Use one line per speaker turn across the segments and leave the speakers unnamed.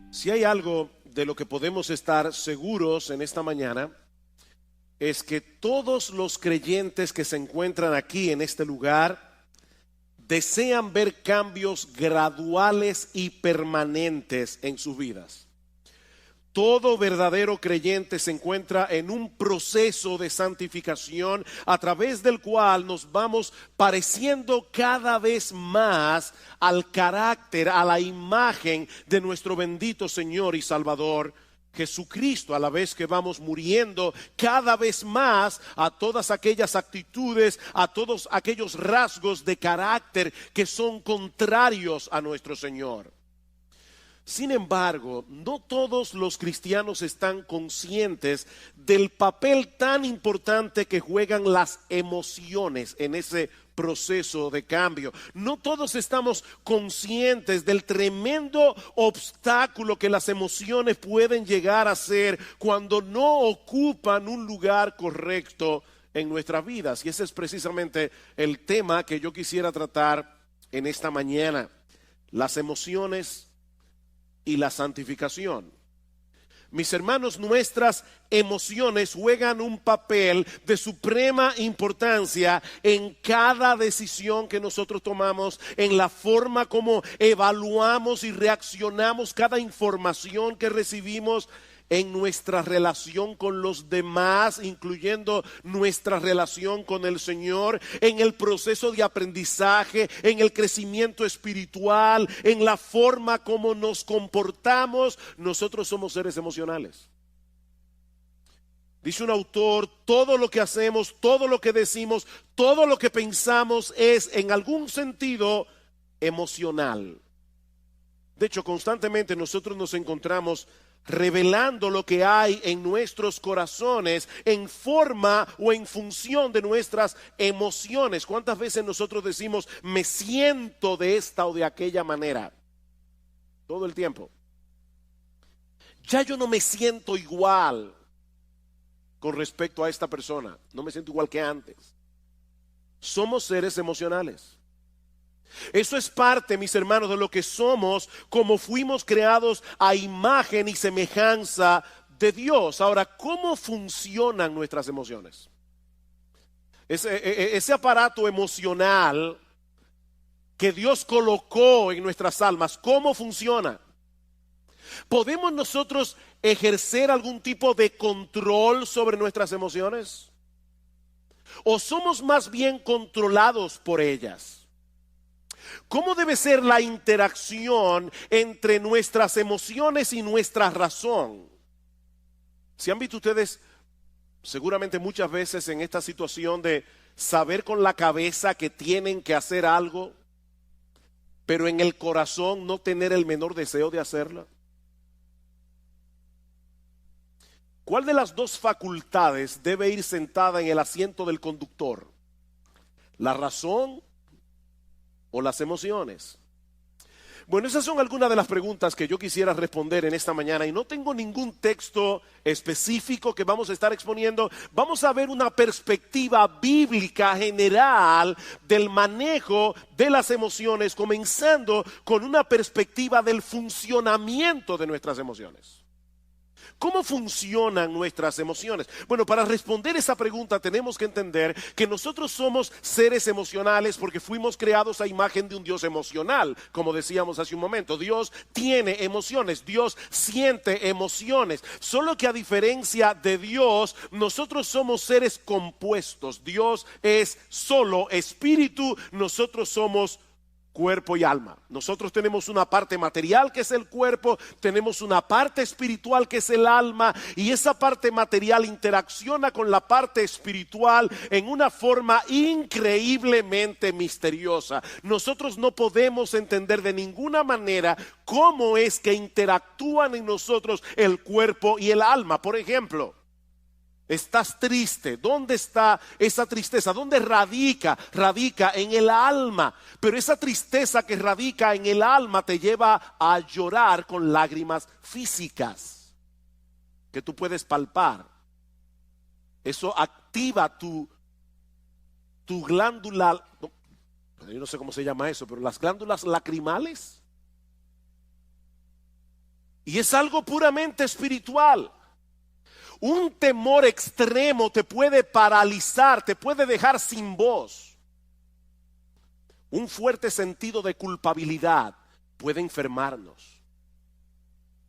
Si hay algo de lo que podemos estar seguros en esta mañana, es que todos los creyentes que se encuentran aquí en este lugar desean ver cambios graduales y permanentes en sus vidas. Todo verdadero creyente se encuentra en un proceso de santificación a través del cual nos vamos pareciendo cada vez más al carácter, a la imagen de nuestro bendito Señor y Salvador Jesucristo, a la vez que vamos muriendo cada vez más a todas aquellas actitudes, a todos aquellos rasgos de carácter que son contrarios a nuestro Señor. Sin embargo, no todos los cristianos están conscientes del papel tan importante que juegan las emociones en ese proceso de cambio. No todos estamos conscientes del tremendo obstáculo que las emociones pueden llegar a ser cuando no ocupan un lugar correcto en nuestras vidas. Y ese es precisamente el tema que yo quisiera tratar en esta mañana: las emociones y la santificación. Mis hermanos, nuestras emociones juegan un papel de suprema importancia en cada decisión que nosotros tomamos, en la forma como evaluamos y reaccionamos cada información que recibimos, en nuestra relación con los demás, incluyendo nuestra relación con el Señor, en el proceso de aprendizaje, en el crecimiento espiritual, en la forma como nos comportamos. Nosotros somos seres emocionales. Dice un autor: todo lo que hacemos, todo lo que decimos, todo lo que pensamos es en algún sentido emocional. De hecho, constantemente nosotros nos encontramos revelando lo que hay en nuestros corazones en forma o en función de nuestras emociones. ¿Cuántas veces nosotros decimos me siento de esta o de aquella manera? Todo el tiempo. Ya yo no me siento igual con respecto a esta persona. No me siento igual que antes. Somos seres emocionales. Eso es parte, mis hermanos, de lo que somos, como fuimos creados a imagen y semejanza de Dios. Ahora, ¿cómo funcionan nuestras emociones? Ese aparato emocional que Dios colocó en nuestras almas, ¿cómo funciona? ¿Podemos nosotros ejercer algún tipo de control sobre nuestras emociones? ¿O somos más bien controlados por ellas? ¿Cómo debe ser la interacción entre nuestras emociones y nuestra razón? ¿Se han visto ustedes seguramente muchas veces en esta situación de saber con la cabeza que tienen que hacer algo, pero en el corazón no tener el menor deseo de hacerlo? ¿Cuál de las dos facultades debe ir sentada en el asiento del conductor? ¿La razón o las emociones? Bueno, esas son algunas de las preguntas que yo quisiera responder en esta mañana, y no tengo ningún texto específico que vamos a estar exponiendo. Vamos a ver una perspectiva bíblica general del manejo de las emociones, comenzando con una perspectiva del funcionamiento de nuestras emociones. ¿Cómo funcionan nuestras emociones? Bueno, para responder esa pregunta tenemos que entender que nosotros somos seres emocionales porque fuimos creados a imagen de un Dios emocional. Como decíamos hace un momento, Dios tiene emociones, Dios siente emociones. Solo que a diferencia de Dios, nosotros somos seres compuestos. Dios es solo espíritu, nosotros somos cuerpo y alma. Nosotros tenemos una parte material que es el cuerpo, tenemos una parte espiritual que es el alma, y esa parte material interacciona con la parte espiritual en una forma increíblemente misteriosa. Nosotros no podemos entender de ninguna manera cómo es que interactúan en nosotros el cuerpo y el alma. Por ejemplo, estás triste. ¿Dónde está esa tristeza? ¿Dónde radica? Radica en el alma. Pero esa tristeza que radica en el alma te lleva a llorar con lágrimas físicas que tú puedes palpar. Eso activa tu glándula, yo no sé cómo se llama eso, pero las glándulas lacrimales. Y es algo puramente espiritual. Un temor extremo te puede paralizar, te puede dejar sin voz. Un fuerte sentido de culpabilidad puede enfermarnos.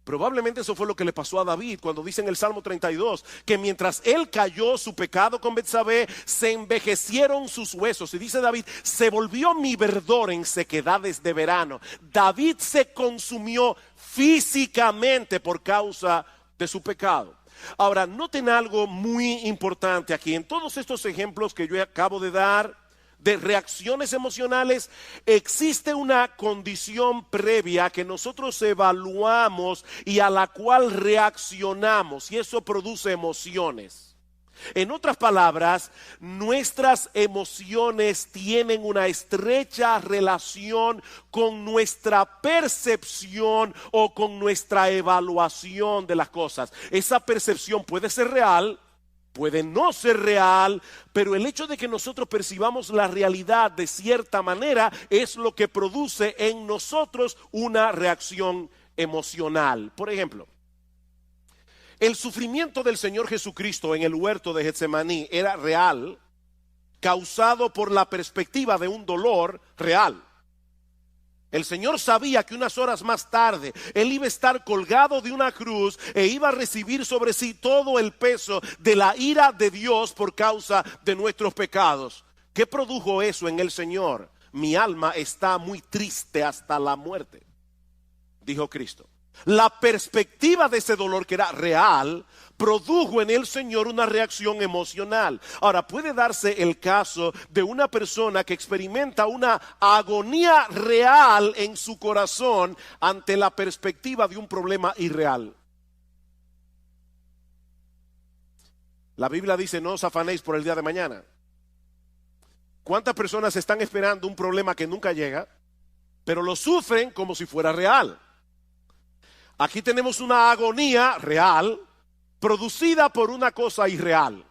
Probablemente eso fue lo que le pasó a David cuando dice en el Salmo 32 que mientras él cayó su pecado con Betsabé, se envejecieron sus huesos. Y dice David, se volvió mi verdor en sequedades de verano. David se consumió físicamente por causa de su pecado. Ahora, noten algo muy importante aquí. En todos estos ejemplos que yo acabo de dar de reacciones emocionales, existe una condición previa que nosotros evaluamos y a la cual reaccionamos, y eso produce emociones. En otras palabras, nuestras emociones tienen una estrecha relación con nuestra percepción o con nuestra evaluación de las cosas. Esa percepción puede ser real, puede no ser real, pero el hecho de que nosotros percibamos la realidad de cierta manera es lo que produce en nosotros una reacción emocional. Por ejemplo, el sufrimiento del Señor Jesucristo en el huerto de Getsemaní era real, causado por la perspectiva de un dolor real. El Señor sabía que unas horas más tarde Él iba a estar colgado de una cruz e iba a recibir sobre sí todo el peso de la ira de Dios por causa de nuestros pecados. ¿Qué produjo eso en el Señor? Mi alma está muy triste hasta la muerte, dijo Cristo. La perspectiva de ese dolor, que era real, produjo en el Señor una reacción emocional. Ahora, puede darse el caso de una persona que experimenta una agonía real en su corazón ante la perspectiva de un problema irreal. La Biblia dice, no os afanéis por el día de mañana. ¿Cuántas personas están esperando un problema que nunca llega, pero lo sufren como si fuera real? Aquí tenemos una agonía real producida por una cosa irreal.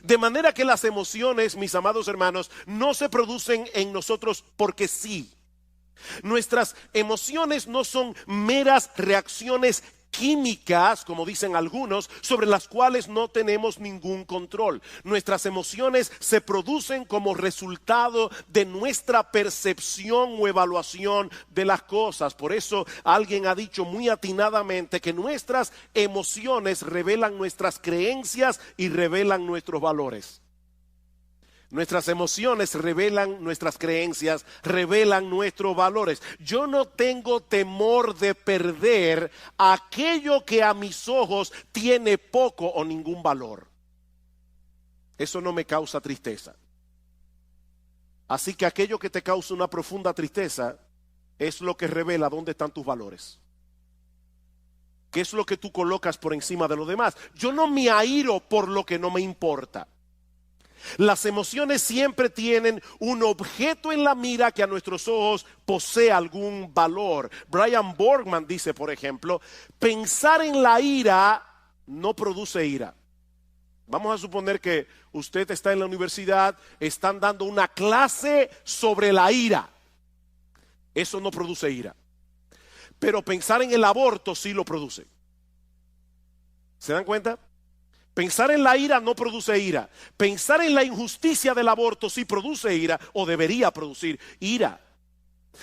De manera que las emociones, mis amados hermanos, no se producen en nosotros porque sí. Nuestras emociones no son meras reacciones químicas, como dicen algunos, sobre las cuales no tenemos ningún control. Nuestras emociones se producen como resultado de nuestra percepción o evaluación de las cosas. Por eso alguien ha dicho muy atinadamente que nuestras emociones revelan nuestras creencias y revelan nuestros valores. Nuestras emociones revelan nuestras creencias, revelan nuestros valores. Yo no tengo temor de perder aquello que a mis ojos tiene poco o ningún valor. Eso no me causa tristeza. Así que aquello que te causa una profunda tristeza es lo que revela dónde están tus valores. ¿Qué es lo que tú colocas por encima de lo demás? Yo no me airo por lo que no me importa. Las emociones siempre tienen un objeto en la mira que a nuestros ojos posee algún valor. Brian Borgman dice, por ejemplo, pensar en la ira no produce ira. Vamos a suponer que usted está en la universidad, están dando una clase sobre la ira. Eso no produce ira. Pero pensar en el aborto sí lo produce. ¿Se dan cuenta? Pensar en la ira no produce ira. Pensar en la injusticia del aborto sí produce ira, o debería producir ira.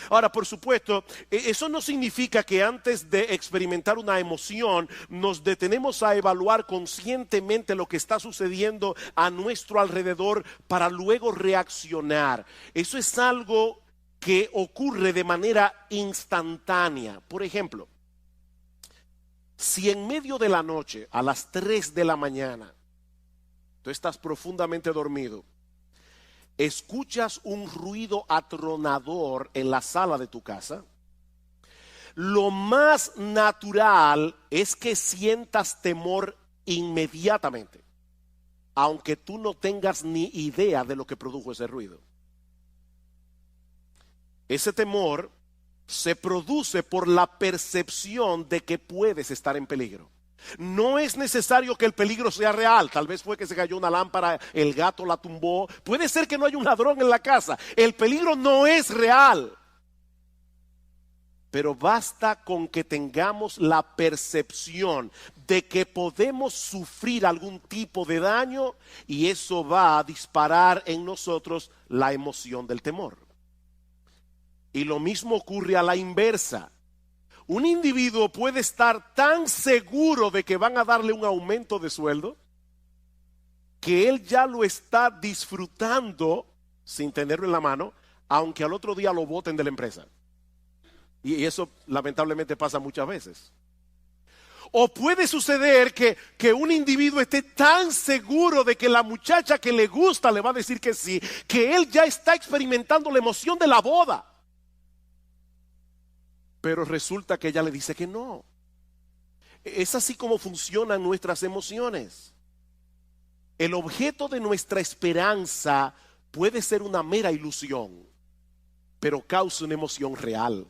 Ahora, por supuesto, eso no significa que antes de experimentar una emoción nos detenemos a evaluar conscientemente lo que está sucediendo a nuestro alrededor para luego reaccionar. Eso es algo que ocurre de manera instantánea. Por ejemplo, si en medio de la noche, a las 3 de la mañana, tú estás profundamente dormido, escuchas un ruido atronador en la sala de tu casa, lo más natural es que sientas temor inmediatamente, aunque tú no tengas ni idea de lo que produjo ese ruido. Ese temor se produce por la percepción de que puedes estar en peligro. No es necesario que el peligro sea real. Tal vez fue que se cayó una lámpara, el gato la tumbó. Puede ser que no haya un ladrón en la casa. El peligro no es real. pero basta con que tengamos la percepción de que podemos sufrir algún tipo de daño y eso va a disparar en nosotros la emoción del temor. Y lo mismo ocurre a la inversa. Un individuo puede estar tan seguro de que van a darle un aumento de sueldo que él ya lo está disfrutando sin tenerlo en la mano, aunque al otro día lo boten de la empresa. Y eso lamentablemente pasa muchas veces. O puede suceder que un individuo esté tan seguro de que la muchacha que le gusta le va a decir que sí, que él ya está experimentando la emoción de la boda. Pero resulta que ella le dice que no. Es así como funcionan nuestras emociones. El objeto de nuestra esperanza puede ser una mera ilusión, pero causa una emoción real.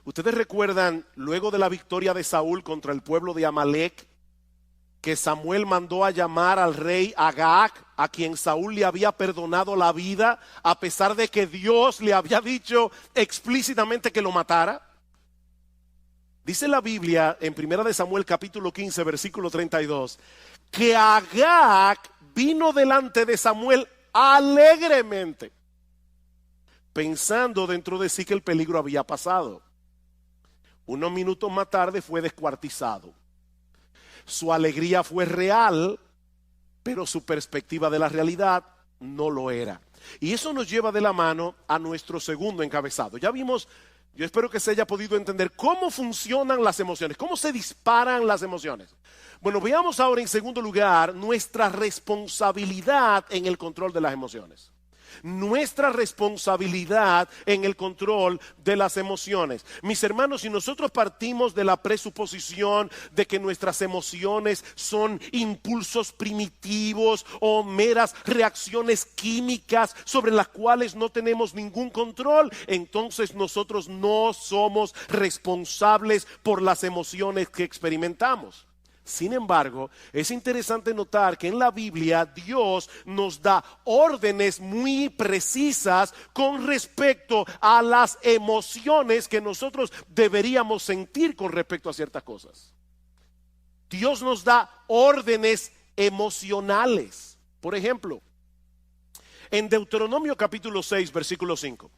Ustedes recuerdan, luego de la victoria de Saúl contra el pueblo de Amalek, que Samuel mandó a llamar al rey Agag, a quien Saúl le había perdonado la vida, a pesar de que Dios le había dicho explícitamente que lo matara. Dice la Biblia en 1 de Samuel capítulo 15 versículo 32, que Agag vino delante de Samuel alegremente, pensando dentro de sí que el peligro había pasado. Unos minutos más tarde fue descuartizado. Su alegría fue real, pero su perspectiva de la realidad no lo era. Y eso nos lleva de la mano a nuestro segundo encabezado. Ya vimos, yo espero que se haya podido entender cómo funcionan las emociones, cómo se disparan las emociones. Bueno, veamos ahora en segundo lugar nuestra responsabilidad en el control de las emociones. Nuestra responsabilidad en el control de las emociones. Mis hermanos, si nosotros partimos de la presuposición de que nuestras emociones son impulsos primitivos o meras reacciones químicas sobre las cuales no tenemos ningún control, entonces nosotros no somos responsables por las emociones que experimentamos. Sin embargo, es interesante notar que en la Biblia Dios nos da órdenes muy precisas con respecto a las emociones que nosotros deberíamos sentir con respecto a ciertas cosas. Dios nos da órdenes emocionales. Por ejemplo, en Deuteronomio capítulo 6, versículo 5.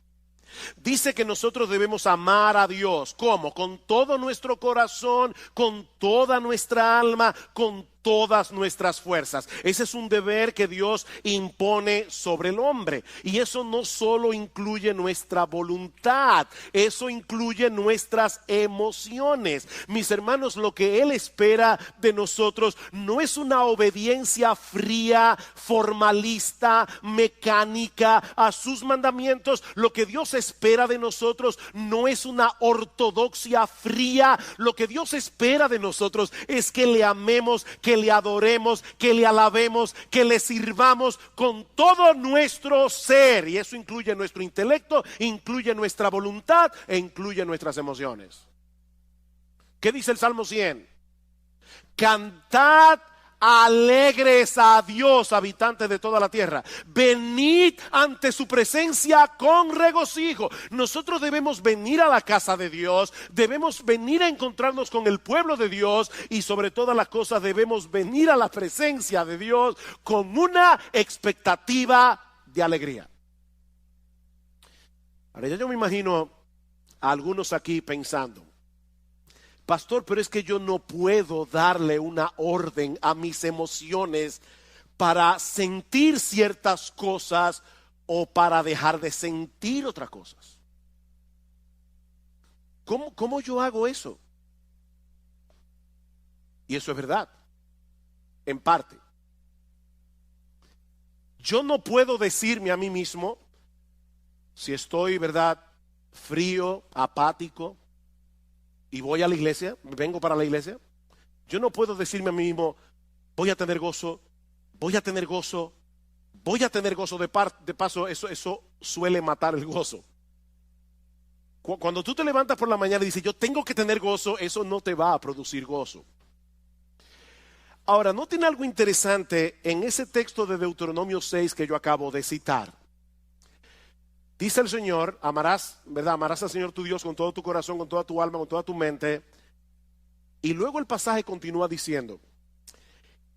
Dice que nosotros debemos amar a Dios. ¿Cómo? Con todo nuestro corazón, con toda nuestra alma, con todas nuestras fuerzas. Ese es un deber que Dios impone sobre el hombre. Y eso no solo incluye nuestra voluntad, eso incluye nuestras emociones. Mis hermanos, lo que Él espera de nosotros no es una obediencia fría, formalista, mecánica a sus mandamientos. Lo que Dios espera de nosotros no es una ortodoxia fría. Lo que Dios espera de nosotros es que le amemos, que le adoremos, que le alabemos, que le sirvamos con todo nuestro ser. Y eso incluye nuestro intelecto, incluye nuestra voluntad e incluye nuestras emociones. ¿Qué dice el Salmo 100? Cantad alegres a Dios, habitantes de toda la tierra. Venid ante su presencia con regocijo. Nosotros debemos venir a la casa de Dios, debemos venir a encontrarnos con el pueblo de Dios y sobre todas las cosas debemos venir a la presencia de Dios con una expectativa de alegría. Ahora ya yo me imagino a algunos aquí pensando: pastor, pero es que yo no puedo darle una orden a mis emociones para sentir ciertas cosas o para dejar de sentir otras cosas. ¿Cómo yo hago eso? Y eso es verdad, en parte. Yo no puedo decirme a mí mismo, si estoy, ¿verdad?, frío, apático, y voy a la iglesia, vengo para la iglesia, yo no puedo decirme a mí mismo: voy a tener gozo, voy a tener gozo, voy a tener gozo. De paso, eso suele matar el gozo. Cuando tú te levantas por la mañana y dices: yo tengo que tener gozo, eso no te va a producir gozo. Ahora, ¿noten algo interesante en ese texto de Deuteronomio 6 que yo acabo de citar? Dice el Señor, amarás, ¿verdad? Amarás al Señor tu Dios con todo tu corazón, con toda tu alma, con toda tu mente. Y luego el pasaje continúa diciendo,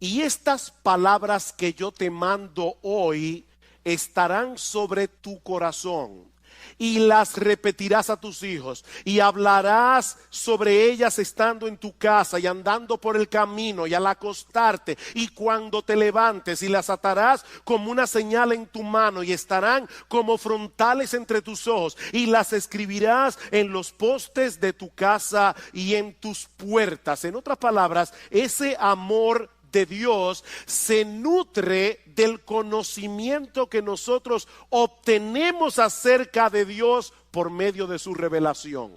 y estas palabras que yo te mando hoy estarán sobre tu corazón, y las repetirás a tus hijos, y hablarás sobre ellas estando en tu casa y andando por el camino y al acostarte y cuando te levantes, y las atarás como una señal en tu mano y estarán como frontales entre tus ojos, y las escribirás en los postes de tu casa y en tus puertas. En otras palabras, ese amor de Dios se nutre del conocimiento que nosotros obtenemos acerca de Dios por medio de su revelación.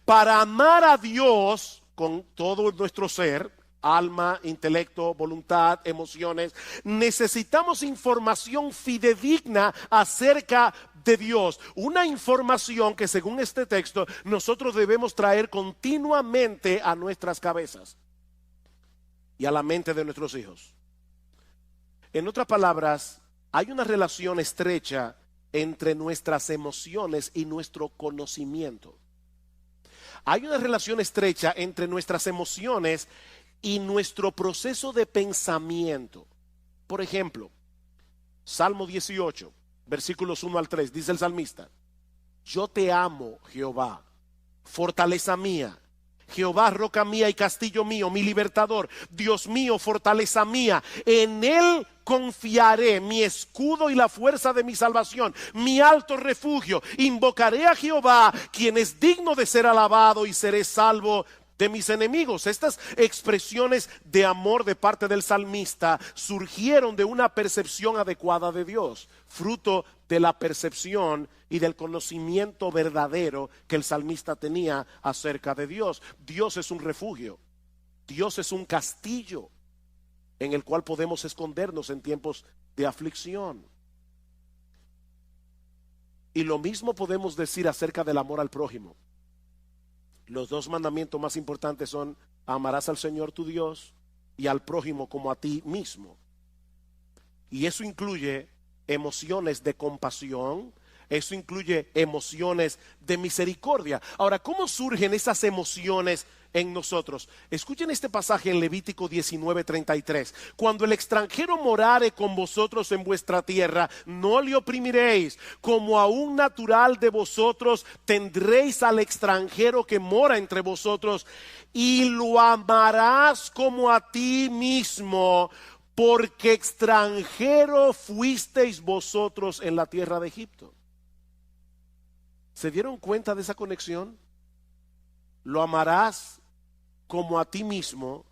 Para amar a Dios con todo nuestro ser, alma, intelecto, voluntad, emociones, necesitamos información fidedigna acerca de Dios. Una información que, según este texto, nosotros debemos traer continuamente a nuestras cabezas y a la mente de nuestros hijos. En otras palabras, hay una relación estrecha entre nuestras emociones y nuestro conocimiento. Hay una relación estrecha entre nuestras emociones y nuestro proceso de pensamiento. Por ejemplo, Salmo 18, versículos 1 al 3, dice el salmista: yo te amo, Jehová, fortaleza mía. Jehová, roca mía y castillo mío, mi libertador, Dios mío, fortaleza mía, en él confiaré, mi escudo y la fuerza de mi salvación, mi alto refugio. Invocaré a Jehová, quien es digno de ser alabado, y seré salvo de mis enemigos. Estas expresiones de amor de parte del salmista surgieron de una percepción adecuada de Dios, fruto de la percepción y del conocimiento verdadero que el salmista tenía acerca de Dios. Dios es un refugio, Dios es un castillo en el cual podemos escondernos en tiempos de aflicción. Y lo mismo podemos decir acerca del amor al prójimo. Los dos mandamientos más importantes son: amarás al Señor tu Dios y al prójimo como a ti mismo. Y eso incluye emociones de compasión, eso incluye emociones de misericordia. Ahora, ¿cómo surgen esas emociones en nosotros? Escuchen este pasaje en Levítico 19:33. Cuando el extranjero morare con vosotros en vuestra tierra, no le oprimiréis. Como a un natural de vosotros tendréis al extranjero que mora entre vosotros, y lo amarás como a ti mismo, porque extranjero fuisteis vosotros en la tierra de Egipto. ¿Se dieron cuenta de esa conexión? Lo amarás como a ti mismo,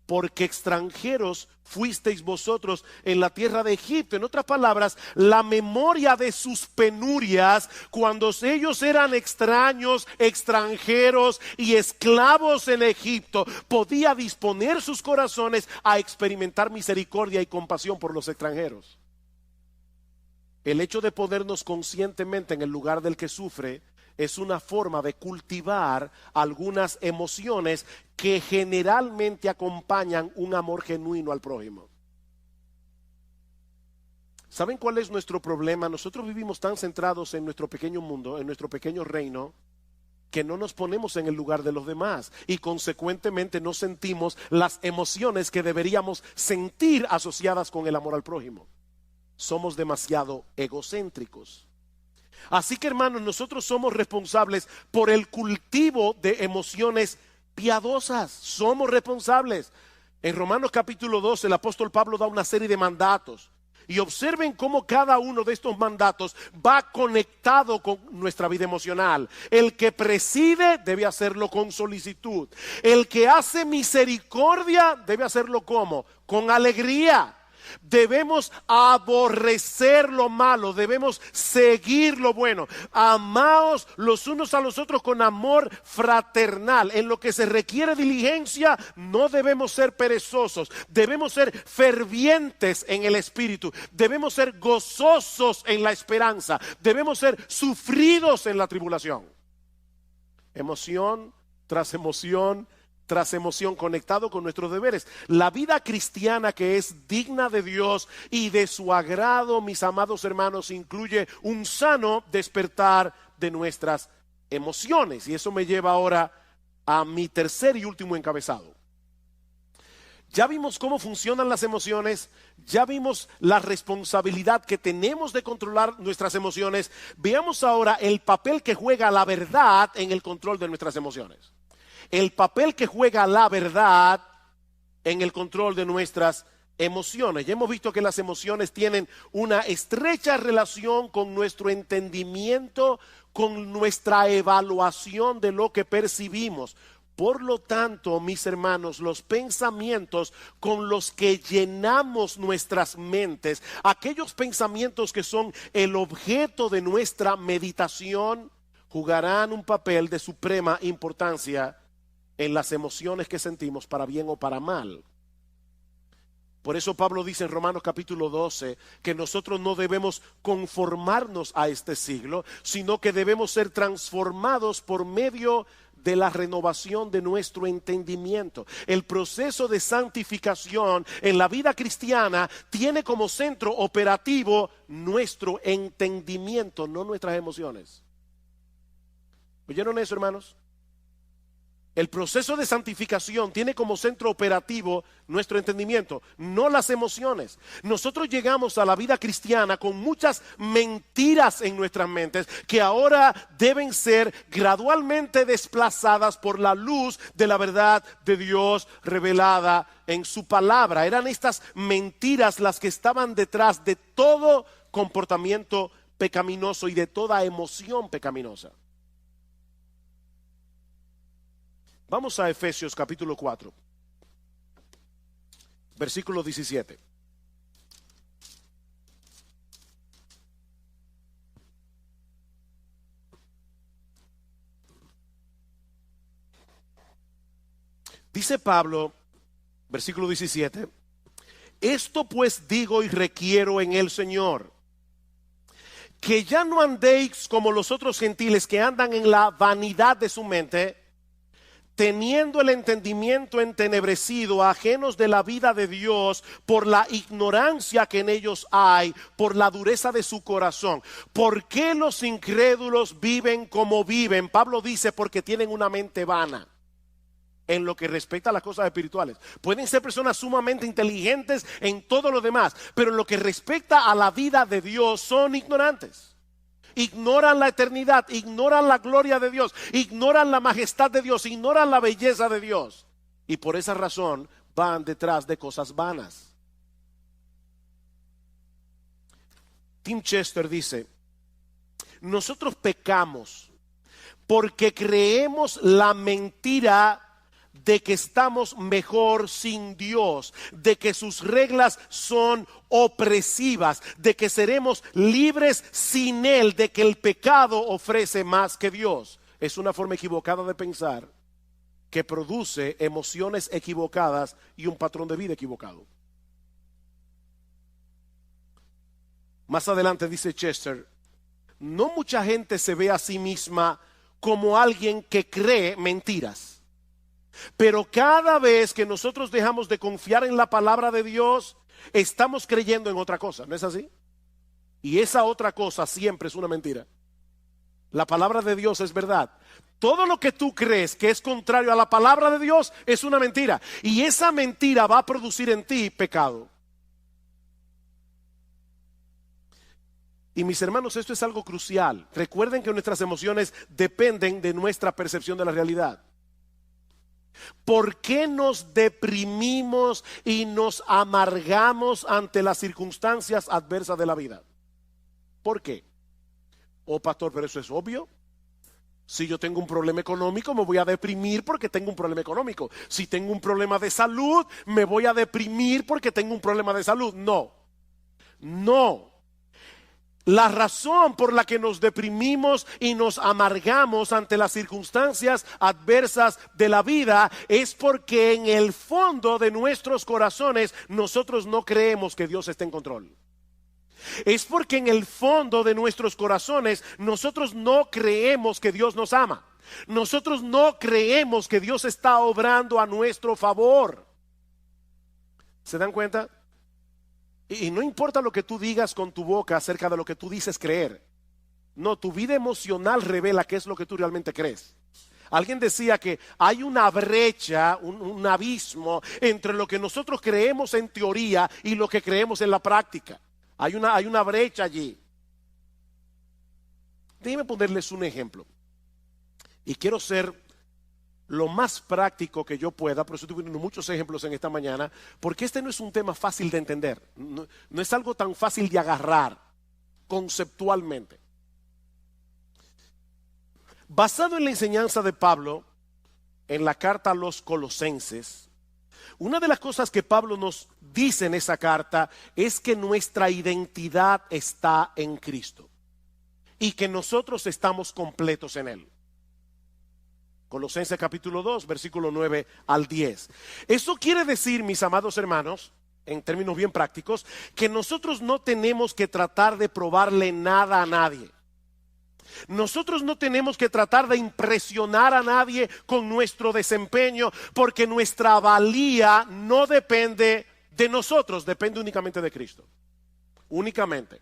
porque extranjeros fuisteis vosotros en la tierra de Egipto. En otras palabras, la memoria de sus penurias, cuando ellos eran extraños, extranjeros y esclavos en Egipto, podía disponer sus corazones a experimentar misericordia y compasión por los extranjeros. El hecho de ponernos conscientemente en el lugar del que sufre es una forma de cultivar algunas emociones que generalmente acompañan un amor genuino al prójimo. ¿Saben cuál es nuestro problema? Nosotros vivimos tan centrados en nuestro pequeño mundo, en nuestro pequeño reino, que no nos ponemos en el lugar de los demás y consecuentemente no sentimos las emociones que deberíamos sentir asociadas con el amor al prójimo. Somos demasiado egocéntricos. Así que, hermanos, nosotros somos responsables por el cultivo de emociones piadosas. Somos responsables. En Romanos capítulo 12 el apóstol Pablo da una serie de mandatos. Y observen cómo cada uno de estos mandatos va conectado con nuestra vida emocional. El que preside debe hacerlo con solicitud. El que hace misericordia debe hacerlo ¿cómo? Con alegría. Debemos aborrecer lo malo, debemos seguir lo bueno. Amaos los unos a los otros con amor fraternal. En lo que se requiere diligencia, no debemos ser perezosos. Debemos ser fervientes en el espíritu. Debemos ser gozosos en la esperanza. Debemos ser sufridos en la tribulación. Emoción tras emoción tras emoción, conectado con nuestros deberes. La vida cristiana que es digna de Dios y de su agrado, mis amados hermanos, incluye un sano despertar de nuestras emociones. Y eso me lleva ahora a mi tercer y último encabezado. Ya vimos cómo funcionan las emociones, ya vimos la responsabilidad que tenemos de controlar nuestras emociones. Veamos ahora el papel que juega la verdad en el control de nuestras emociones. El papel que juega la verdad en el control de nuestras emociones. Ya hemos visto que las emociones tienen una estrecha relación con nuestro entendimiento, con nuestra evaluación de lo que percibimos. Por lo tanto, mis hermanos, los pensamientos con los que llenamos nuestras mentes, aquellos pensamientos que son el objeto de nuestra meditación, jugarán un papel de suprema importancia en las emociones que sentimos, para bien o para mal. Por eso Pablo dice en Romanos capítulo 12 que nosotros no debemos conformarnos a este siglo, sino que debemos ser transformados por medio de la renovación de nuestro entendimiento. El proceso de santificación en la vida cristiana tiene como centro operativo nuestro entendimiento, no nuestras emociones. ¿Oyeron eso, hermanos? El proceso de santificación tiene como centro operativo nuestro entendimiento, no las emociones. Nosotros llegamos a la vida cristiana con muchas mentiras en nuestras mentes que ahora deben ser gradualmente desplazadas por la luz de la verdad de Dios revelada en su palabra. Eran estas mentiras las que estaban detrás de todo comportamiento pecaminoso y de toda emoción pecaminosa. Vamos a Efesios capítulo 4, versículo 17. Dice Pablo, versículo 17, esto pues digo y requiero en el Señor, que ya no andéis como los otros gentiles que andan en la vanidad de su mente, teniendo el entendimiento entenebrecido, ajenos de la vida de Dios, por la ignorancia que en ellos hay, por la dureza de su corazón. ¿Por qué los incrédulos viven como viven? Pablo dice, porque tienen una mente vana en lo que respecta a las cosas espirituales. Pueden ser personas sumamente inteligentes en todo lo demás, pero en lo que respecta a la vida de Dios son ignorantes. Ignoran la eternidad, ignoran la gloria de Dios, ignoran la majestad de Dios, ignoran la belleza de Dios. Y por esa razón van detrás de cosas vanas. Tim Chester dice, nosotros pecamos porque creemos la mentira de que estamos mejor sin Dios, de que sus reglas son opresivas, de que seremos libres sin Él, de que el pecado ofrece más que Dios. Es una forma equivocada de pensar que produce emociones equivocadas y un patrón de vida equivocado. Más adelante dice Chester, no mucha gente se ve a sí misma como alguien que cree mentiras. Pero cada vez que nosotros dejamos de confiar en la palabra de Dios, estamos creyendo en otra cosa, ¿no es así? Y esa otra cosa siempre es una mentira. La palabra de Dios es verdad. Todo lo que tú crees que es contrario a la palabra de Dios es una mentira. Y esa mentira va a producir en ti pecado. Y mis hermanos, esto es algo crucial. Recuerden que nuestras emociones dependen de nuestra percepción de la realidad. ¿Por qué nos deprimimos y nos amargamos ante las circunstancias adversas de la vida? ¿Por qué? Oh, pastor, pero eso es obvio. Si yo tengo un problema económico, me voy a deprimir porque tengo un problema económico. Si tengo un problema de salud, me voy a deprimir porque tengo un problema de salud. No, no. La razón por la que nos deprimimos y nos amargamos ante las circunstancias adversas de la vida es porque en el fondo de nuestros corazones nosotros no creemos que Dios esté en control. Es porque en el fondo de nuestros corazones nosotros no creemos que Dios nos ama. Nosotros no creemos que Dios está obrando a nuestro favor. ¿Se dan cuenta? Y no importa lo que tú digas con tu boca acerca de lo que tú dices creer. No, tu vida emocional revela qué es lo que tú realmente crees. Alguien decía que hay una brecha, un abismo entre lo que nosotros creemos en teoría y lo que creemos en la práctica. Hay una brecha allí. Déjenme ponerles un ejemplo. Y quiero ser lo más práctico que yo pueda, por eso estoy poniendo muchos ejemplos en esta mañana, porque este no es un tema fácil de entender. No es algo tan fácil de agarrar conceptualmente. Basado en la enseñanza de Pablo en la carta a los Colosenses, una de las cosas que Pablo nos dice en esa carta es que nuestra identidad está en Cristo y que nosotros estamos completos en Él. Colosenses capítulo 2, versículo 9 al 10. Eso quiere decir, mis amados hermanos, en términos bien prácticos, que nosotros no tenemos que tratar de probarle nada a nadie. Nosotros no tenemos que tratar de impresionar a nadie con nuestro desempeño, porque nuestra valía no depende de nosotros, depende únicamente de Cristo. Únicamente.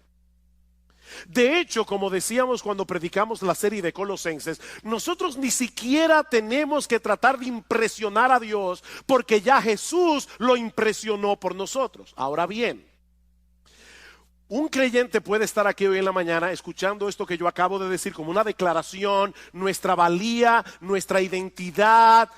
De hecho, como decíamos cuando predicamos la serie de Colosenses, nosotros ni siquiera tenemos que tratar de impresionar a Dios, porque ya Jesús lo impresionó por nosotros. Ahora bien, un creyente puede estar aquí hoy en la mañana escuchando esto que yo acabo de decir como una declaración. Nuestra valía, nuestra identidad,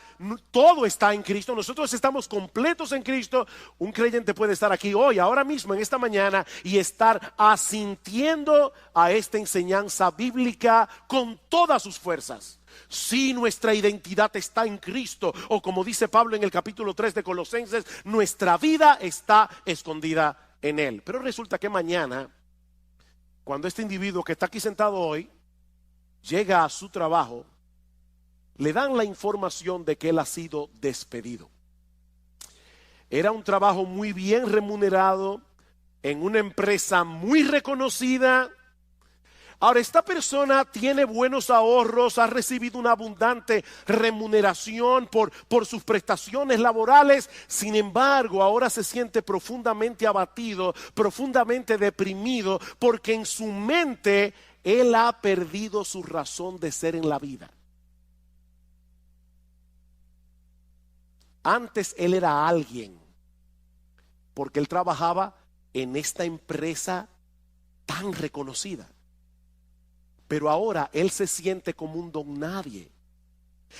todo está en Cristo. Nosotros estamos completos en Cristo. Un creyente puede estar aquí hoy, ahora mismo, en esta mañana, y estar asintiendo a esta enseñanza bíblica con todas sus fuerzas. Si nuestra identidad está en Cristo, o como dice Pablo en el capítulo 3 de Colosenses, nuestra vida está escondida en Él. Pero resulta que mañana, cuando este individuo que está aquí sentado hoy llega a su trabajo, le dan la información de que él ha sido despedido. Era un trabajo muy bien remunerado en una empresa muy reconocida. Ahora, esta persona tiene buenos ahorros, ha recibido una abundante remuneración por sus prestaciones laborales. Sin embargo, ahora se siente profundamente abatido, profundamente deprimido, porque en su mente él ha perdido su razón de ser en la vida. Antes él era alguien, porque él trabajaba en esta empresa tan reconocida. Pero ahora él se siente como un don nadie,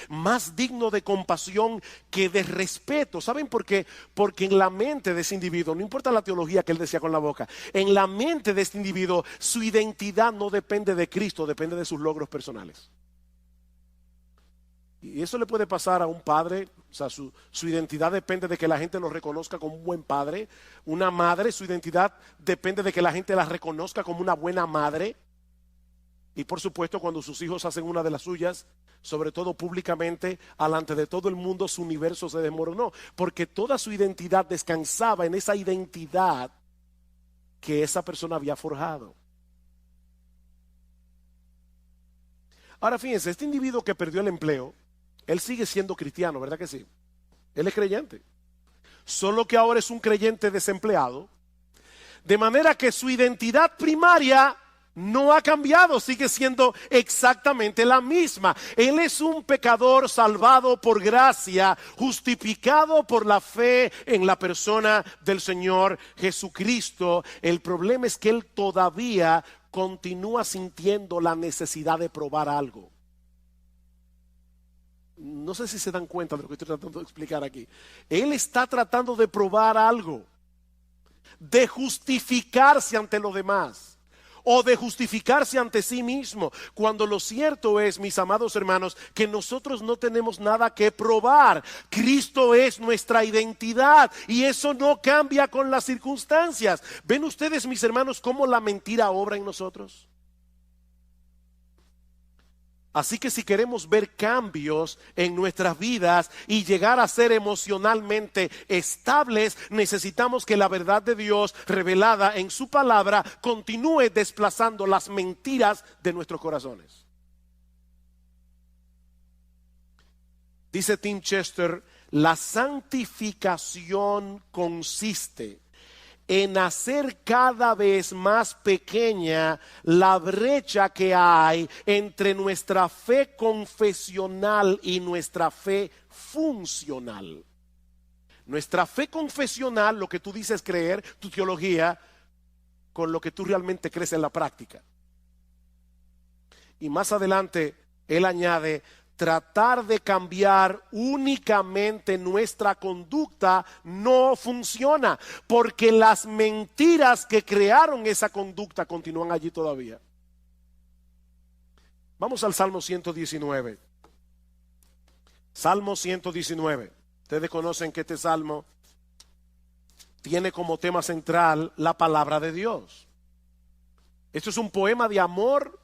más digno de compasión que de respeto. ¿Saben por qué? Porque en la mente de ese individuo, no importa la teología que él decía con la boca, en la mente de este individuo su identidad no depende de Cristo, depende de sus logros personales. Y eso le puede pasar a un padre. O sea, su identidad depende de que la gente lo reconozca como un buen padre. Una madre, su identidad depende de que la gente la reconozca como una buena madre. Y por supuesto, cuando sus hijos hacen una de las suyas, sobre todo públicamente, delante de todo el mundo, su universo se desmoronó, porque toda su identidad descansaba en esa identidad que esa persona había forjado. Ahora fíjense, este individuo que perdió el empleo, él sigue siendo cristiano, ¿verdad que sí? Él es creyente, solo que ahora es un creyente desempleado, de manera que su identidad primaria no ha cambiado, sigue siendo exactamente la misma. Él es un pecador salvado por gracia, justificado por la fe en la persona del Señor Jesucristo. El problema es que él todavía continúa sintiendo la necesidad de probar algo. No sé si se dan cuenta de lo que estoy tratando de explicar aquí. Él está tratando de probar algo, de justificarse ante los demás, o de justificarse ante sí mismo, cuando lo cierto es, mis amados hermanos, que nosotros no tenemos nada que probar. Cristo es nuestra identidad y eso no cambia con las circunstancias. ¿Ven ustedes, mis hermanos, cómo la mentira obra en nosotros? Así que si queremos ver cambios en nuestras vidas y llegar a ser emocionalmente estables, necesitamos que la verdad de Dios revelada en su palabra continúe desplazando las mentiras de nuestros corazones. Dice Tim Chester, la santificación consiste en hacer cada vez más pequeña la brecha que hay entre nuestra fe confesional y nuestra fe funcional. Nuestra fe confesional, lo que tú dices creer, tu teología, con lo que tú realmente crees en la práctica. Y más adelante, él añade, tratar de cambiar únicamente nuestra conducta no funciona, porque las mentiras que crearon esa conducta continúan allí todavía. Vamos al Salmo 119. Salmo 119. Ustedes conocen que este salmo tiene como tema central la palabra de Dios. Esto es un poema de amor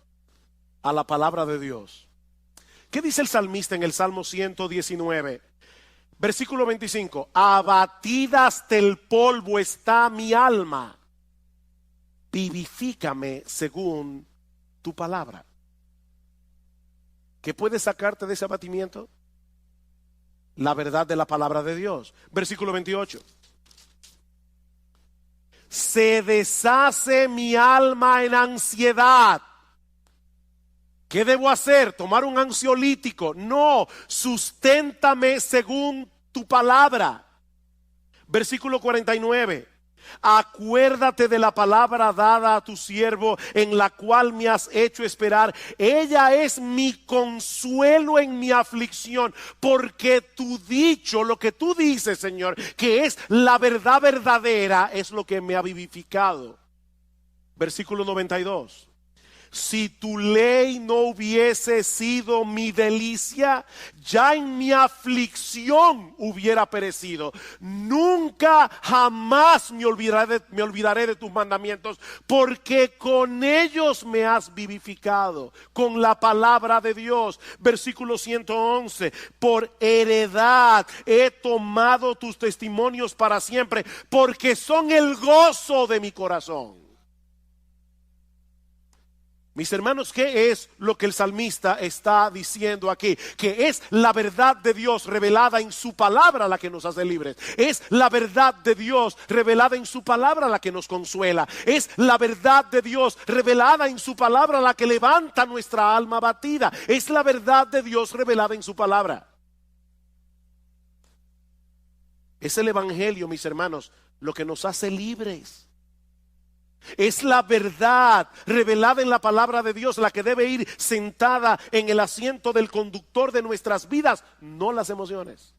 a la palabra de Dios. ¿Qué dice el salmista en el Salmo 119? Versículo 25. Abatida hasta el polvo está mi alma. Vivifícame según tu palabra. ¿Qué puede sacarte de ese abatimiento? La verdad de la palabra de Dios. Versículo 28. Se deshace mi alma en ansiedad. ¿Qué debo hacer? ¿Tomar un ansiolítico? No, susténtame según tu palabra. Versículo 49. Acuérdate de la palabra dada a tu siervo, en la cual me has hecho esperar. Ella es mi consuelo en mi aflicción, porque tu dicho, lo que tú dices, Señor, que es la verdad verdadera, es lo que me ha vivificado. Versículo 92. Si tu ley no hubiese sido mi delicia, ya en mi aflicción hubiera perecido. Nunca jamás me olvidaré de tus mandamientos, porque con ellos me has vivificado, con la palabra de Dios. Versículo 111. Por heredad he tomado tus testimonios para siempre, porque son el gozo de mi corazón. Mis hermanos, ¿qué es lo que el salmista está diciendo aquí? Que es la verdad de Dios revelada en su palabra la que nos hace libres. Es la verdad de Dios revelada en su palabra la que nos consuela. Es la verdad de Dios revelada en su palabra la que levanta nuestra alma abatida. Es la verdad de Dios revelada en su palabra. Es el evangelio, mis hermanos, lo que nos hace libres. Es la verdad revelada en la palabra de Dios la que debe ir sentada en el asiento del conductor de nuestras vidas, no las emociones.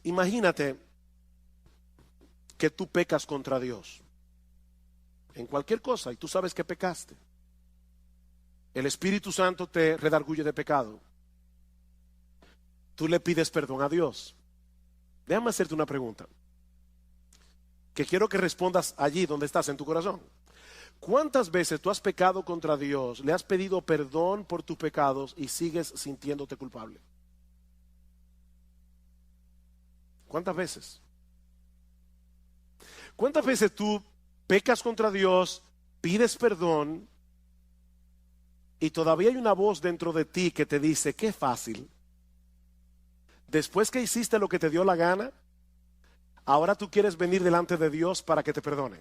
Imagínate que tú pecas contra Dios en cualquier cosa y tú sabes que pecaste. El Espíritu Santo te redarguye de pecado. Tú le pides perdón a Dios. Déjame hacerte una pregunta que quiero que respondas allí donde estás en tu corazón. ¿Cuántas veces tú has pecado contra Dios, le has pedido perdón por tus pecados y sigues sintiéndote culpable? ¿Cuántas veces? ¿Cuántas veces tú pecas contra Dios, pides perdón y todavía hay una voz dentro de ti que te dice, qué fácil? Después que hiciste lo que te dio la gana, ahora tú quieres venir delante de Dios para que te perdone.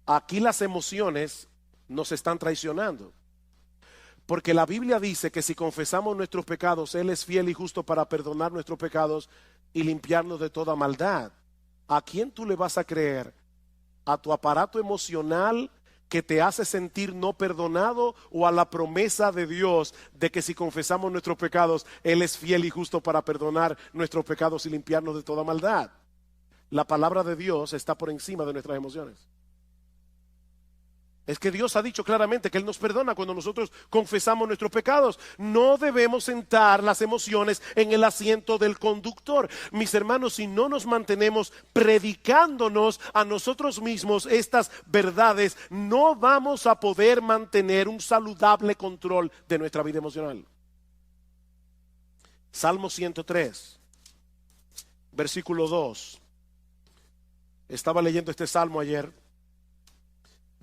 Aquí las emociones nos están traicionando. Porque la Biblia dice que si confesamos nuestros pecados, Él es fiel y justo para perdonar nuestros pecados y limpiarnos de toda maldad. ¿A quién tú le vas a creer? ¿A tu aparato emocional que te hace sentir no perdonado, o a la promesa de Dios de que si confesamos nuestros pecados, Él es fiel y justo para perdonar nuestros pecados y limpiarnos de toda maldad? La palabra de Dios está por encima de nuestras emociones. Es que Dios ha dicho claramente que Él nos perdona cuando nosotros confesamos nuestros pecados. No debemos sentar las emociones en el asiento del conductor. Mis hermanos, si no nos mantenemos predicándonos a nosotros mismos estas verdades, no vamos a poder mantener un saludable control de nuestra vida emocional. Salmo 103, versículo 2. Estaba leyendo este salmo ayer.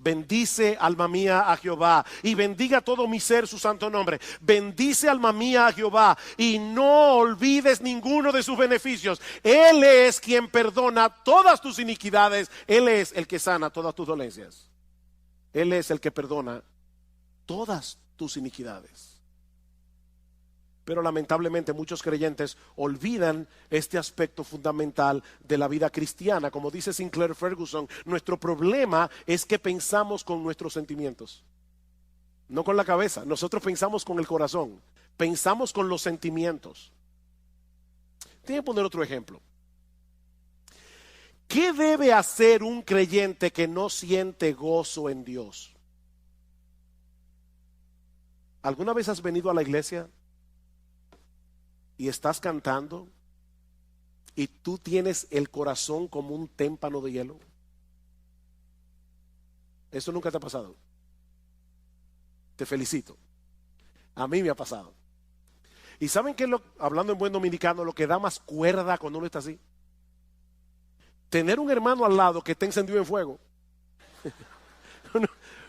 Bendice, alma mía, a Jehová, y bendiga todo mi ser su santo nombre. Bendice, alma mía, a Jehová, y no olvides ninguno de sus beneficios. Él es quien perdona todas tus iniquidades. Él es el que sana todas tus dolencias. Él es el que perdona todas tus iniquidades. Pero lamentablemente muchos creyentes olvidan este aspecto fundamental de la vida cristiana. Como dice Sinclair Ferguson, nuestro problema es que pensamos con nuestros sentimientos, no con la cabeza. Nosotros pensamos con el corazón, pensamos con los sentimientos. Tengo que poner otro ejemplo. ¿Qué debe hacer un creyente que no siente gozo en Dios? ¿Alguna vez has venido a la iglesia y estás cantando y tú tienes el corazón como un témpano de hielo? ¿Eso nunca te ha pasado? Te felicito. A mí me ha pasado. ¿Y saben qué es hablando en buen dominicano, lo que da más cuerda cuando uno está así? Tener un hermano al lado que está encendido en fuego.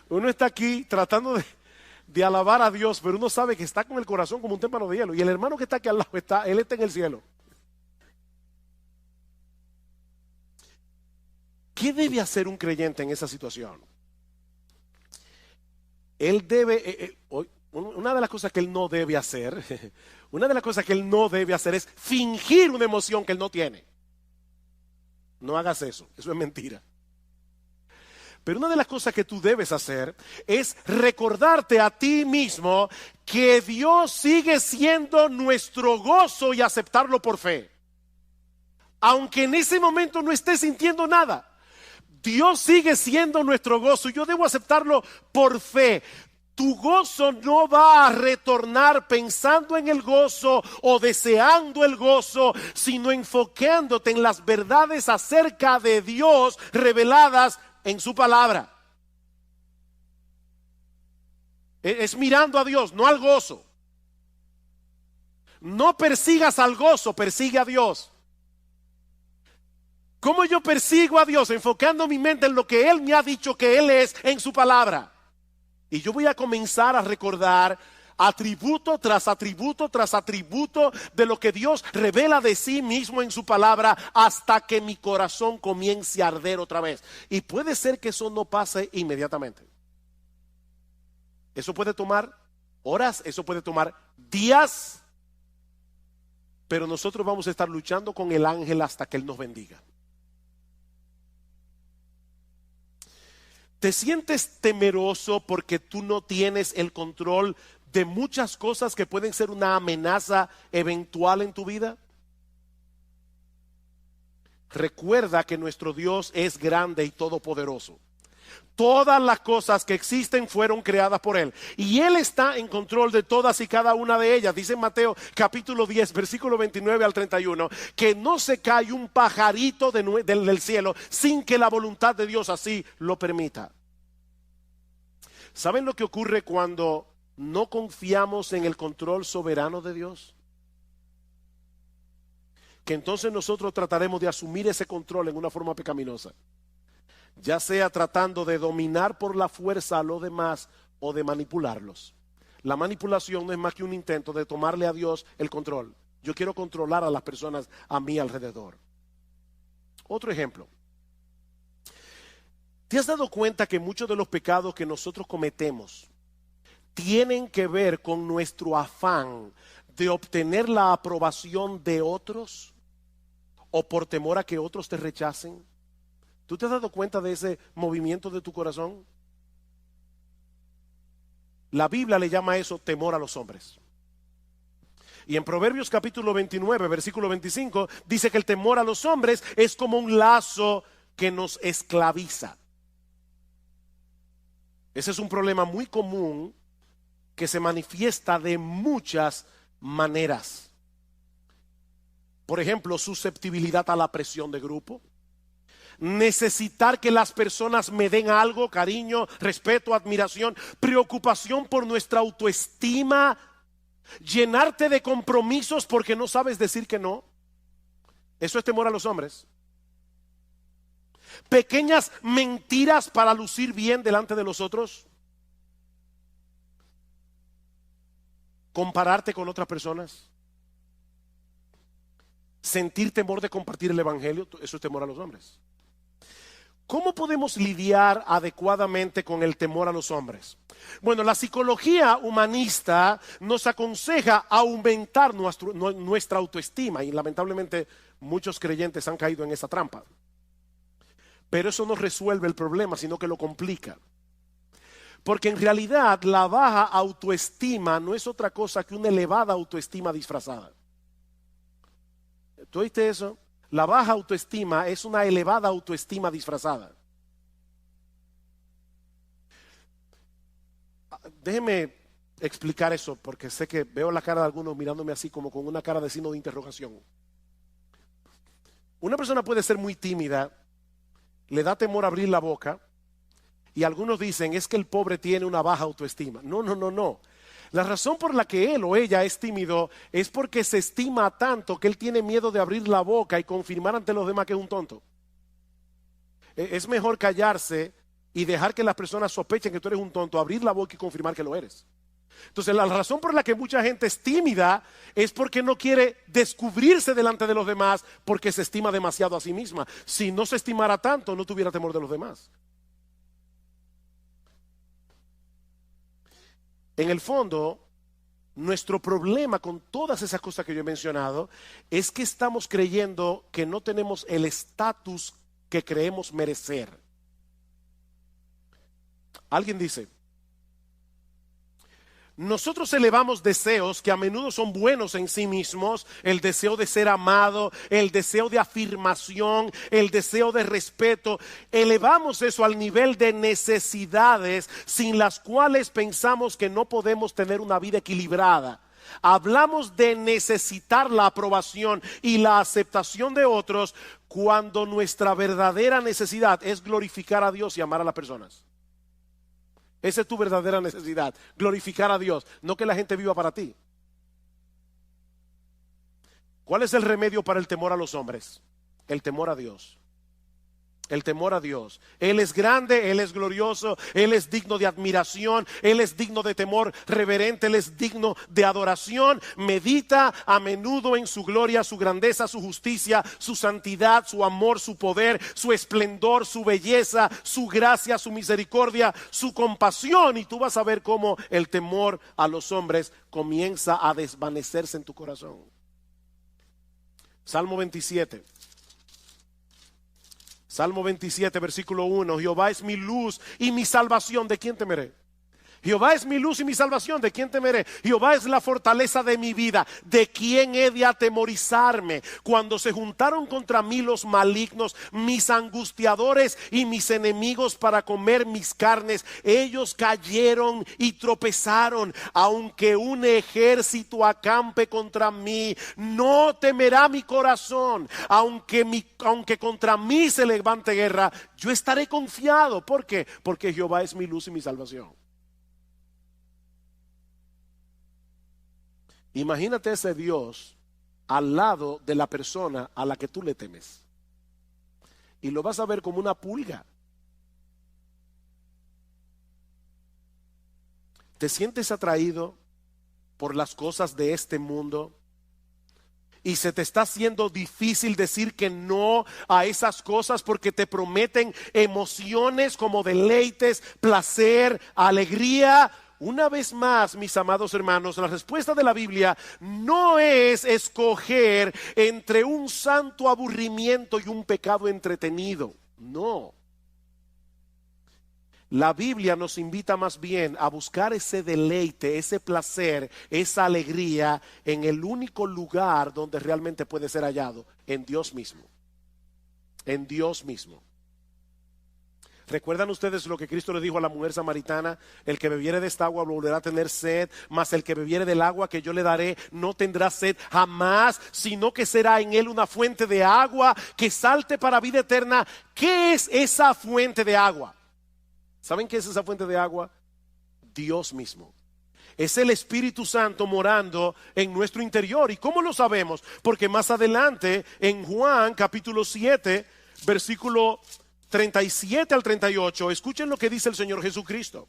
Uno está aquí tratando de alabar a Dios, pero uno sabe que está con el corazón como un témpano de hielo. Y el hermano que está aquí al lado, él está en el cielo. ¿Qué debe hacer un creyente en esa situación? Él debe, una de las cosas que él no debe hacer, es fingir una emoción que él no tiene. No hagas eso es mentira. Pero una de las cosas que tú debes hacer es recordarte a ti mismo que Dios sigue siendo nuestro gozo y aceptarlo por fe. Aunque en ese momento no estés sintiendo nada, Dios sigue siendo nuestro gozo y yo debo aceptarlo por fe. Tu gozo no va a retornar pensando en el gozo o deseando el gozo, sino enfocándote en las verdades acerca de Dios reveladas en su palabra. Es mirando a Dios, no al gozo. No persigas al gozo, persigue a Dios. ¿Cómo yo persigo a Dios? Enfocando mi mente en lo que Él me ha dicho que Él es en su palabra. Y yo voy a comenzar a recordar atributo tras atributo tras atributo de lo que Dios revela de sí mismo en su palabra hasta que mi corazón comience a arder otra vez. Y puede ser que eso no pase inmediatamente. Eso puede tomar horas, eso puede tomar días, pero nosotros vamos a estar luchando con el ángel hasta que Él nos bendiga. ¿Te sientes temeroso porque tú no tienes el control de muchas cosas que pueden ser una amenaza eventual en tu vida? Recuerda que nuestro Dios es grande y todopoderoso. Todas las cosas que existen fueron creadas por Él y Él está en control de todas y cada una de ellas. Dice en Mateo capítulo 10 versículo 29 al 31 que no se cae un pajarito del cielo sin que la voluntad de Dios así lo permita. ¿Saben lo que ocurre cuando no confiamos en el control soberano de Dios? Que entonces nosotros trataremos de asumir ese control en una forma pecaminosa, ya sea tratando de dominar por la fuerza a los demás o de manipularlos. La manipulación no es más que un intento de tomarle a Dios el control. Yo quiero controlar a las personas a mi alrededor. Otro ejemplo. ¿Te has dado cuenta que muchos de los pecados que nosotros cometemos tienen que ver con nuestro afán de obtener la aprobación de otros o por temor a que otros te rechacen? ¿Tú te has dado cuenta de ese movimiento de tu corazón? La Biblia le llama a eso temor a los hombres. Y en Proverbios capítulo 29, versículo 25, dice que el temor a los hombres es como un lazo que nos esclaviza. Ese es un problema muy común que se manifiesta de muchas maneras. Por ejemplo, susceptibilidad a la presión de grupo. Necesitar que las personas me den algo, cariño, respeto, admiración, preocupación por nuestra autoestima, llenarte de compromisos porque no sabes decir que no. Eso es temor a los hombres. pequeñas mentiras para lucir bien delante de los otros, compararte con otras personas, sentir temor de compartir el evangelio. Eso es temor a los hombres. ¿Cómo podemos lidiar adecuadamente con el temor a los hombres? Bueno, la psicología humanista nos aconseja aumentar nuestra autoestima, y lamentablemente muchos creyentes han caído en esa trampa. Pero eso no resuelve el problema, sino que lo complica. Porque en realidad la baja autoestima no es otra cosa que una elevada autoestima disfrazada. ¿Tú oíste eso? La baja autoestima es una elevada autoestima disfrazada. Déjeme explicar eso, porque sé que veo la cara de algunos mirándome así como con una cara de signo de interrogación. Una persona puede ser muy tímida, le da temor abrir la boca, y algunos dicen es que el pobre tiene una baja autoestima. No. La razón por la que él o ella es tímido es porque se estima tanto que él tiene miedo de abrir la boca y confirmar ante los demás que es un tonto. Es mejor callarse y dejar que las personas sospechen que tú eres un tonto, abrir la boca y confirmar que lo eres. Entonces la razón por la que mucha gente es tímida es porque no quiere descubrirse delante de los demás, porque se estima demasiado a sí misma. Si no se estimara tanto, no tuviera temor de los demás. En el fondo, nuestro problema con todas esas cosas que yo he mencionado es que estamos creyendo que no tenemos el estatus que creemos merecer. Alguien dice: nosotros elevamos deseos que a menudo son buenos en sí mismos, el deseo de ser amado, el deseo de afirmación, el deseo de respeto. Elevamos eso al nivel de necesidades sin las cuales pensamos que no podemos tener una vida equilibrada. Hablamos de necesitar la aprobación y la aceptación de otros cuando nuestra verdadera necesidad es glorificar a Dios y amar a las personas. Esa es tu verdadera necesidad, glorificar a Dios, no que la gente viva para ti. ¿Cuál es el remedio para el temor a los hombres? El temor a Dios. El temor a Dios. Él es grande, Él es glorioso, Él es digno de admiración, Él es digno de temor reverente, Él es digno de adoración. Medita a menudo en su gloria, su grandeza, su justicia, su santidad, su amor, su poder, su esplendor, su belleza, su gracia, su misericordia, su compasión, y tú vas a ver cómo el temor a los hombres comienza a desvanecerse en tu corazón. Salmo 27. Salmo 27, versículo 1. Jehová es mi luz y mi salvación, ¿de quién temeré? Jehová es mi luz y mi salvación, ¿de quién temeré? Jehová es la fortaleza de mi vida, ¿de quién he de atemorizarme? Cuando se juntaron contra mí los malignos, mis angustiadores y mis enemigos para comer mis carnes, ellos cayeron y tropezaron. Aunque un ejército acampe contra mí, no temerá mi corazón. Aunque contra mí se levante guerra, yo estaré confiado. ¿Por qué? Porque Jehová es mi luz y mi salvación. Imagínate ese Dios al lado de la persona a la que tú le temes, y lo vas a ver como una pulga. ¿Te sientes atraído por las cosas de este mundo? Y se te está haciendo difícil decir que no a esas cosas porque te prometen emociones como deleites, placer, alegría. Una vez más, mis amados hermanos, la respuesta de la Biblia no es escoger entre un santo aburrimiento y un pecado entretenido. No. La Biblia nos invita más bien a buscar ese deleite, ese placer, esa alegría en el único lugar donde realmente puede ser hallado, en Dios mismo. En Dios mismo. ¿Recuerdan ustedes lo que Cristo le dijo a la mujer samaritana? El que bebiere de esta agua volverá a tener sed, mas el que bebiere del agua que yo le daré no tendrá sed jamás, sino que será en él una fuente de agua que salte para vida eterna. ¿Qué es esa fuente de agua? ¿Saben qué es esa fuente de agua? Dios mismo. Es el Espíritu Santo morando en nuestro interior. ¿Y cómo lo sabemos? Porque más adelante en Juan capítulo 7, versículo 37 al 38, escuchen lo que dice el Señor Jesucristo.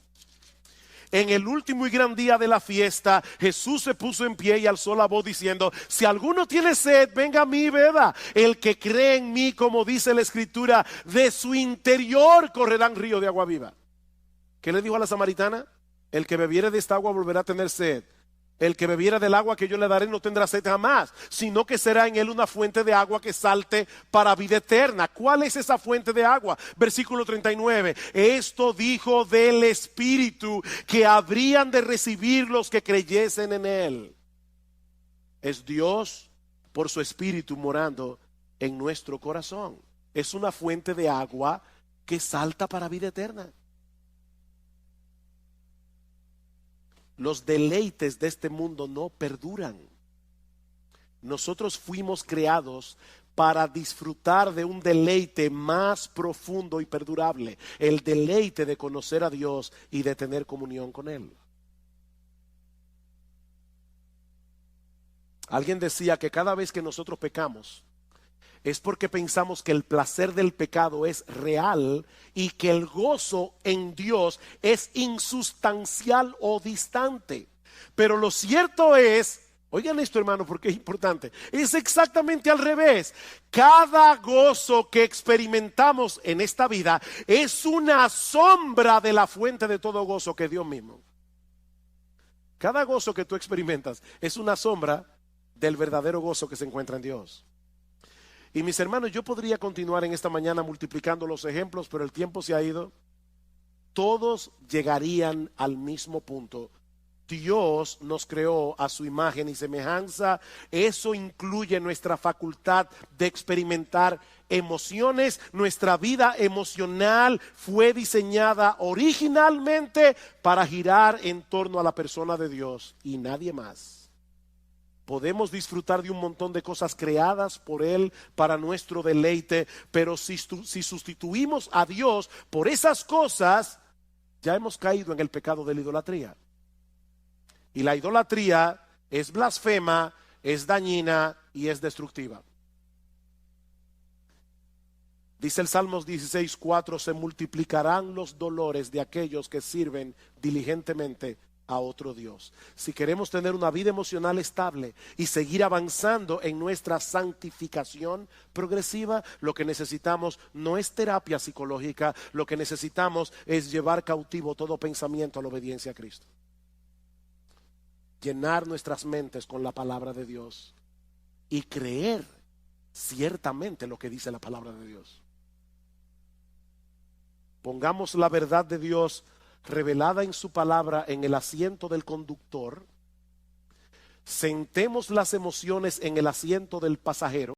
En el último y gran día de la fiesta, Jesús se puso en pie y alzó la voz diciendo: si alguno tiene sed, venga a mí y beba. El que cree en mí, como dice la Escritura, de su interior correrán ríos de agua viva. ¿Qué le dijo a la samaritana? El que bebiere de esta agua volverá a tener sed. El que bebiera del agua que yo le daré no tendrá sed jamás, sino que será en él una fuente de agua que salte para vida eterna. ¿Cuál es esa fuente de agua? Versículo 39. Esto dijo del Espíritu que habrían de recibir los que creyesen en él. Es Dios por su Espíritu morando en nuestro corazón. Es una fuente de agua que salta para vida eterna. Los deleites de este mundo no perduran. Nosotros fuimos creados para disfrutar de un deleite más profundo y perdurable, el deleite de conocer a Dios y de tener comunión con Él. Alguien decía que cada vez que nosotros pecamos es porque pensamos que el placer del pecado es real y que el gozo en Dios es insustancial o distante. Pero lo cierto es, oigan esto, hermano, porque es importante, es exactamente al revés. Cada gozo que experimentamos en esta vida es una sombra de la fuente de todo gozo, que es Dios mismo. Cada gozo que tú experimentas es una sombra del verdadero gozo que se encuentra en Dios. Y mis hermanos, yo podría continuar en esta mañana multiplicando los ejemplos, pero el tiempo se ha ido. Todos llegarían al mismo punto. Dios nos creó a su imagen y semejanza. Eso incluye nuestra facultad de experimentar emociones. Nuestra vida emocional fue diseñada originalmente para girar en torno a la persona de Dios y nadie más. Podemos disfrutar de un montón de cosas creadas por Él para nuestro deleite, pero si sustituimos a Dios por esas cosas, ya hemos caído en el pecado de la idolatría. Y la idolatría es blasfema, es dañina y es destructiva. Dice el Salmos 16:4: se multiplicarán los dolores de aquellos que sirven diligentemente a otro Dios. Si queremos tener una vida emocional estable y seguir avanzando en nuestra santificación progresiva, lo que necesitamos no es terapia psicológica, lo que necesitamos es llevar cautivo todo pensamiento a la obediencia a Cristo. Llenar nuestras mentes con la palabra de Dios y creer ciertamente lo que dice la palabra de Dios. Pongamos la verdad de Dios revelada en su palabra en el asiento del conductor. Sentemos las emociones en el asiento del pasajero.